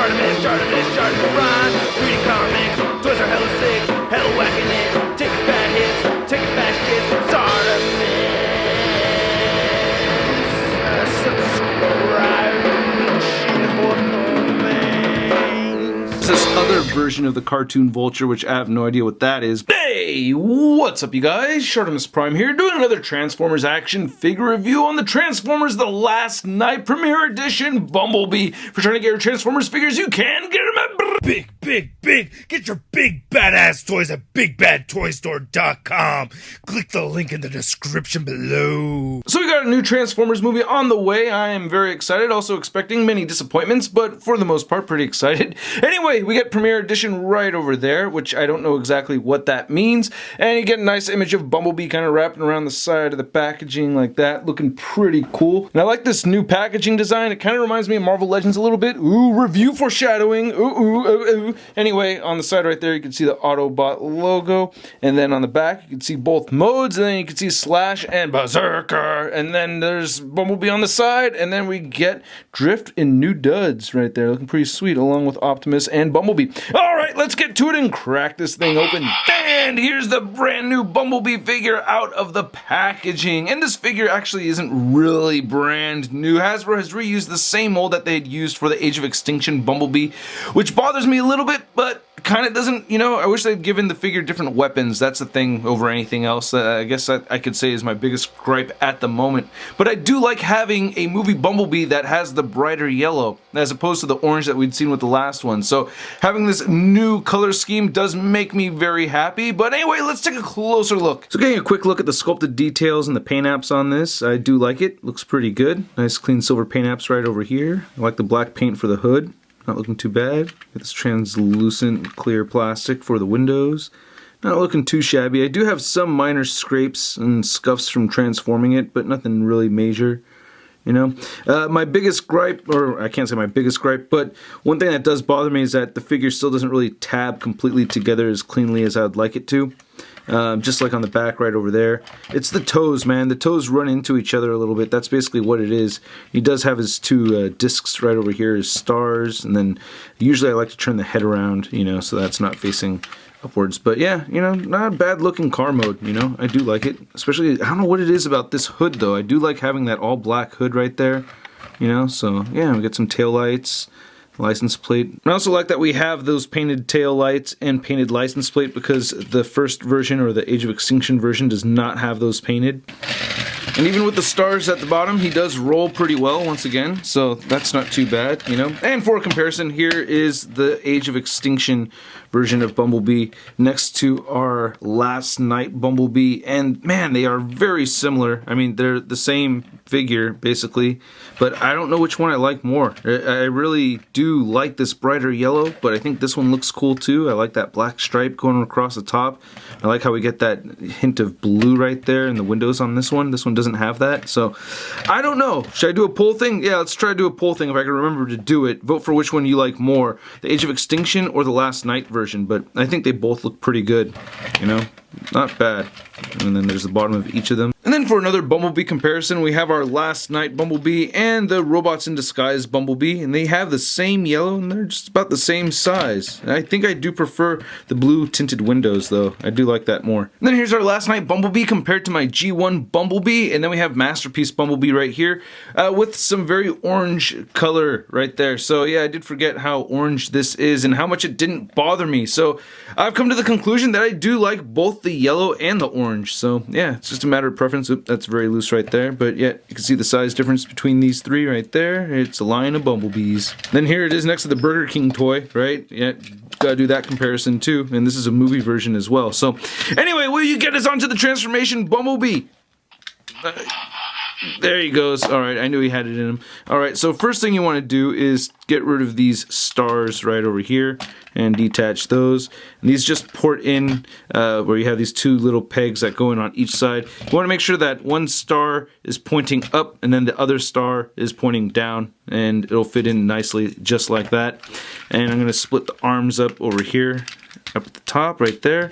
ShartimusPrime. Reading comics, toys are hella sick, hella whacking it. Taking bad hits, taking back hits. This other version of the cartoon vulture, which I have no idea what that is. Hey, what's up you guys? ShartimusPrime here, doing another Transformers action figure review on the Transformers The Last Night Premiere Edition Bumblebee. For trying to get your Transformers figures, you can get them at Big! Get your big badass toys at BigBadToyStore.com. Click the link in the description below. So we got a new Transformers movie on the way. I am very excited, also expecting many disappointments, but for the most part, pretty excited. Anyway, we get Premiere Edition right over there, which I don't know exactly what that means. And you get a nice image of Bumblebee kind of wrapping around the side of the packaging like that, looking pretty cool. And I like this new packaging design. It kind of reminds me of Marvel Legends a little bit. Ooh, review foreshadowing. Ooh. Anyway, on the side right there, you can see the Autobot logo. And then on the back, you can see both modes. And then you can see Slash and Berserker. And then there's Bumblebee on the side. And then we get Drift in new duds right there. Looking pretty sweet, along with Optimus and Bumblebee. Alright, let's get to it and crack this thing open. And here's the brand new Bumblebee figure out of the packaging. And this figure actually isn't really brand new. Hasbro has reused the same mold that they had used for the Age of Extinction Bumblebee, which bothers me a little bit, but kind of doesn't, you know, I wish they'd given the figure different weapons. That's the thing over anything else. I guess that I could say is my biggest gripe at the moment. But I do like having a movie Bumblebee that has the brighter yellow as opposed to the orange that we'd seen with the last one. So having this new color scheme does make me very happy. But anyway, let's take a closer look. So getting a quick look at the sculpted details and the paint apps on this, I do like it. Looks pretty good. Nice clean silver paint apps right over here. I like the black paint for the hood. Not looking too bad. Got this translucent clear plastic for the windows. Not looking too shabby. I do have some minor scrapes and scuffs from transforming it, but nothing really major. You know, my biggest gripe, or I can't say my biggest gripe, but one thing that does bother me is that the figure still doesn't really tab completely together as cleanly as I would like it to. Just like on the back right over there. It's the toes, man. The toes run into each other a little bit. That's basically what it is. He does have his two discs right over here, his stars, and then usually I like to turn the head around, you know, so that's not facing upwards. But yeah, you know, not a bad looking car mode, you know. I do like it. Especially, I don't know what it is about this hood though. I do like having that all black hood right there, you know. So yeah, we get some tail lights. License plate. I also like that we have those painted tail lights and painted license plate because the first version or the Age of Extinction version does not have those painted. And even with the stars at the bottom, he does roll pretty well once again, so that's not too bad, you know. And for comparison, here is the Age of Extinction version of Bumblebee next to our Last Night Bumblebee, and man, they are very similar. I mean, they're the same figure, basically, but I don't know which one I like more. I really do like this brighter yellow, but I think this one looks cool too. I like that black stripe going across the top. I like how we get that hint of blue right there in the windows on this one. This one doesn't have that, so I don't know. Should I do a poll thing? Yeah, let's try to do a poll thing if I can remember to do it. Vote for which one you like more, the Age of Extinction or the Last Night version, but I think they both look pretty good, you know? Not bad. And then there's the bottom of each of them. And then for another Bumblebee comparison, we have our Last Night Bumblebee and the Robots in Disguise Bumblebee, and they have the same yellow and they're just about the same size. And I think I do prefer the blue tinted windows though. I do like that more. And then here's our Last Night Bumblebee compared to my G1 Bumblebee, and then we have Masterpiece Bumblebee right here with some very orange color right there. So yeah, I did forget how orange this is and how much it didn't bother me. So I've come to the conclusion that I do like both the yellow and the orange. So yeah, it's just a matter of preference. Oop, that's very loose right there, but yeah, you can see the size difference between these three right there. It's a line of Bumblebees. Then here it is next to the Burger King toy, right? Yeah, gotta do that comparison too, and this is a movie version as well. So anyway, will you get us onto the Transformation Bumblebee? There he goes. Alright, I knew he had it in him. Alright, so first thing you want to do is get rid of these stars right over here and detach those. And these just port in where you have these two little pegs that go in on each side. You want to make sure that one star is pointing up and then the other star is pointing down, and it'll fit in nicely just like that. And I'm going to split the arms up over here, up at the top right there.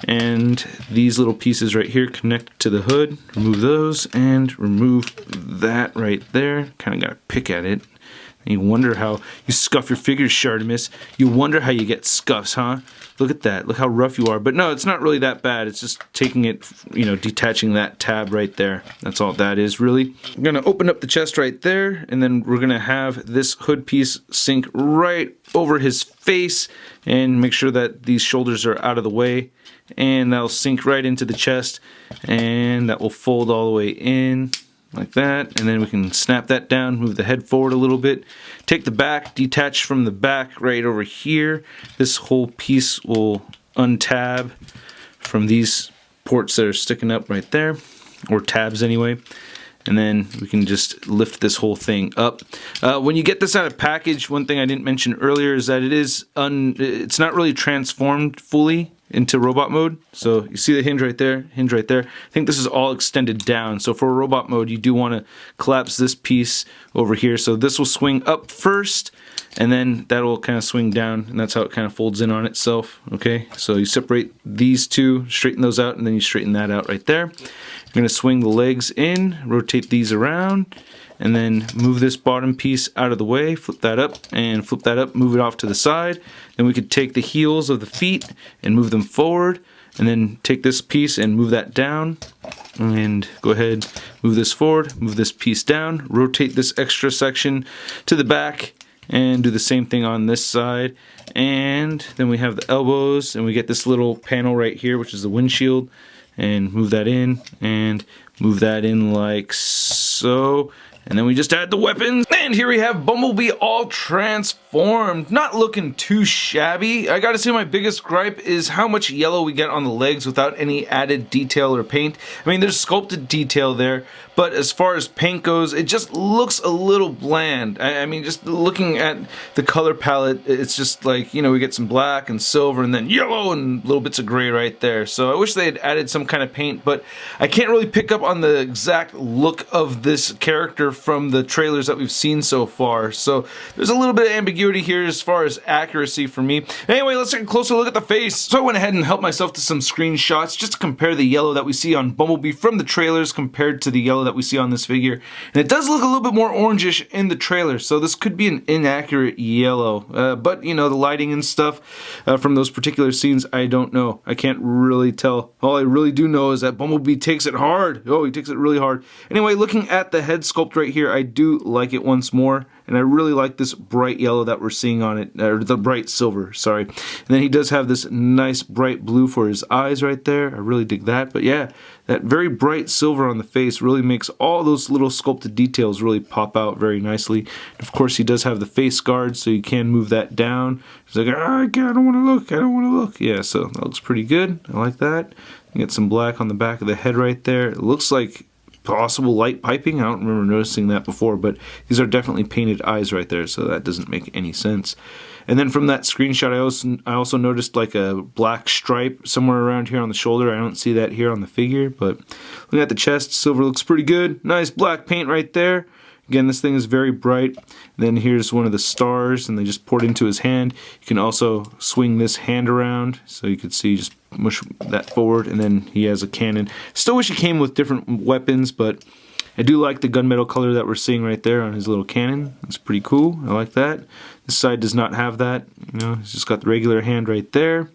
And these little pieces right here connect to the hood. Remove those and remove that right there. Kind of got to pick at it. And you wonder how you scuff your figures, Shartimus. You wonder how you get scuffs, huh? Look at that. Look how rough you are. But no, it's not really that bad. It's just taking it, you know, detaching that tab right there. That's all that is, really. I'm going to open up the chest right there, and then we're going to have this hood piece sink right over his face and make sure that these shoulders are out of the way. And that'll sink right into the chest, and that will fold all the way in like that, and then we can snap that down, move the head forward a little bit, take the back, detach from the back right over here. This whole piece will untab from these ports that are sticking up right there, or tabs anyway, and then we can just lift this whole thing up. When you get this out of package, one thing I didn't mention earlier is that it's not really transformed fully into robot mode. So you see the hinge right there, I think this is all extended down. So for robot mode, you do want to collapse this piece over here. So this will swing up first, and then that'll kind of swing down, and that's how it kind of folds in on itself. Okay, so you separate these two, straighten those out, and then you straighten that out right there. You're going to swing the legs in, rotate these around, and then move this bottom piece out of the way, flip that up, and flip that up, move it off to the side. Then we could take the heels of the feet and move them forward, and then take this piece and move that down, and go ahead, move this forward, move this piece down, rotate this extra section to the back, and do the same thing on this side. And then we have the elbows, and we get this little panel right here, which is the windshield, and move that in, and move that in like so. And then we just add the weapons, and here we have Bumblebee all transformed. Not looking too shabby. I gotta say, my biggest gripe is how much yellow we get on the legs without any added detail or paint. I mean, there's sculpted detail there, but as far as paint goes, it just looks a little bland. I mean, just looking at the color palette, it's just like, you know, we get some black and silver and then yellow and little bits of gray right there. So I wish they had added some kind of paint, but I can't really pick up on the exact look of this character from the trailers that we've seen so far. So there's a little bit of ambiguity here as far as accuracy for me. Anyway, let's take a closer look at the face. So I went ahead and helped myself to some screenshots just to compare the yellow that we see on Bumblebee from the trailers compared to the yellow that we see on this figure. And it does look a little bit more orangish in the trailer, so this could be an inaccurate yellow. But, you know, the lighting and stuff from those particular scenes, I don't know. I can't really tell. All I really do know is that Bumblebee takes it hard. Oh, he takes it really hard. Anyway, looking at the head sculpt right here, I do like it once more. And I really like this bright yellow that we're seeing on it, or the bright silver, sorry. And then he does have this nice bright blue for his eyes right there. I really dig that. But yeah, that very bright silver on the face really makes all those little sculpted details really pop out very nicely. And of course, he does have the face guard, so you can move that down. He's like, I don't want to look, I don't want to look. Yeah, so that looks pretty good. I like that. You get some black on the back of the head right there. It looks like possible light piping. I don't remember noticing that before, but these are definitely painted eyes right there, so that doesn't make any sense. And then from that screenshot, I also noticed like a black stripe somewhere around here on the shoulder. I don't see that here on the figure, but looking at the chest, silver looks pretty good. Nice black paint right there. Again, this thing is very bright. Then here's one of the stars, and they just poured into his hand. You can also swing this hand around, so you can see, just mush that forward, and then he has a cannon. Still wish he came with different weapons, but I do like the gunmetal color that we're seeing right there on his little cannon. It's pretty cool. I like that. This side does not have that. You know, he's just got the regular hand right there.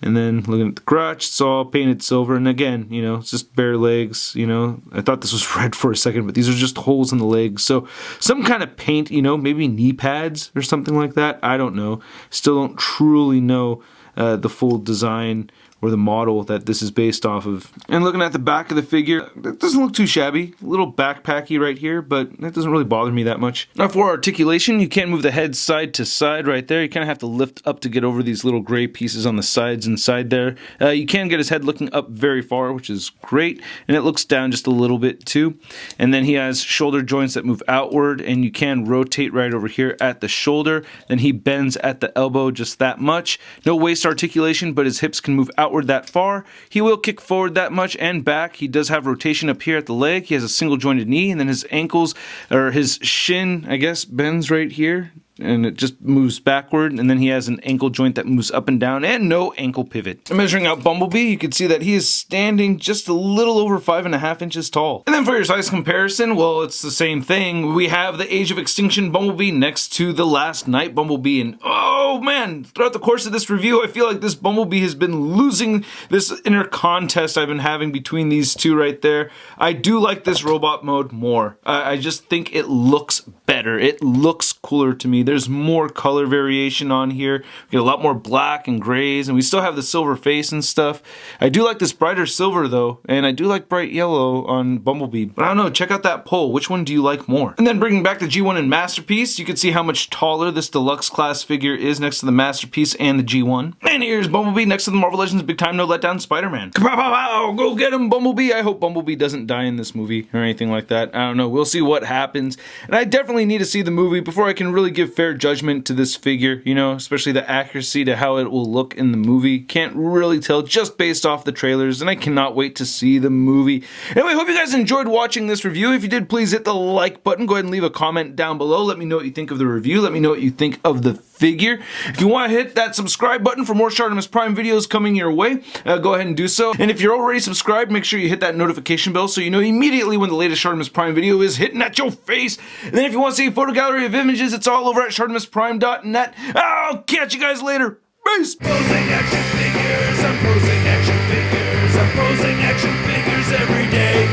And then looking at the crotch, it's all painted silver. And again, you know, it's just bare legs. You know, I thought this was red for a second, but these are just holes in the legs. So some kind of paint, you know, maybe knee pads or something like that. I don't know. Still don't truly know the full design or the model that this is based off of. And looking at the back of the figure, it doesn't look too shabby. A little backpacky right here, but that doesn't really bother me that much. Now for articulation, you can move the head side to side right there. You kind of have to lift up to get over these little gray pieces on the sides inside there. You can get his head looking up very far, which is great, and it looks down just a little bit too. And then he has shoulder joints that move outward, and you can rotate right over here at the shoulder. Then he bends at the elbow just that much. No waist articulation, but his hips can move outward that far. He will kick forward that much and back. He does have rotation up here at the leg. He has a single jointed knee, and then his ankles, or his shin, I guess, bends right here. and it just moves backward, and then he has an ankle joint that moves up and down, and no ankle pivot. Measuring out Bumblebee, you can see that he is standing just a little over 5.5 inches tall. And then for your size comparison, well, it's the same thing. We have the Age of Extinction Bumblebee next to the Last Night Bumblebee, and oh man, throughout the course of this review, I feel like this Bumblebee has been losing this inner contest I've been having between these two right there. I do like this robot mode more. I just think it looks better. It looks cooler to me. There's more color variation on here. We get a lot more black and grays, and we still have the silver face and stuff. I do like this brighter silver though, and I do like bright yellow on Bumblebee. But I don't know, check out that poll. Which one do you like more? And then bringing back the G1 and Masterpiece, you can see how much taller this Deluxe class figure is next to the Masterpiece and the G1. And here's Bumblebee next to the Marvel Legends Big Time No Letdown Spider-Man. Kapow! Go get him, Bumblebee! I hope Bumblebee doesn't die in this movie or anything like that. I don't know. We'll see what happens. And I definitely need to see the movie before I can really give fair judgment to this figure, you know, especially the accuracy to how it will look in the movie. Can't really tell just based off the trailers, and I cannot wait to see the movie. Anyway, hope you guys enjoyed watching this review. If you did, please hit the like button. Go ahead and leave a comment down below. Let me know what you think of the review. Let me know what you think of the figure. If you want to hit that subscribe button for more ShartimusPrime videos coming your way, go ahead and do so. And if you're already subscribed, make sure you hit that notification bell so you know immediately when the latest ShartimusPrime video is hitting at your face. And then if you want to see a photo gallery of images, it's all over at ShartimusPrime.net. I'll catch you guys later. Peace! Posing action figures, I'm posing action figures, I'm posing action figures every day.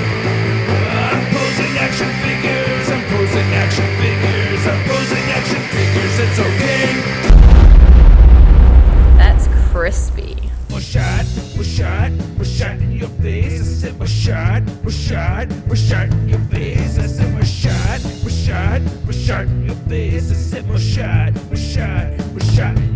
I'm posing action figures, I'm posing action figures, I'm posing action figures, it's okay. That's crispy. Was shot in your face. I said was shot in your face. I said was shot in your face. I said was shot in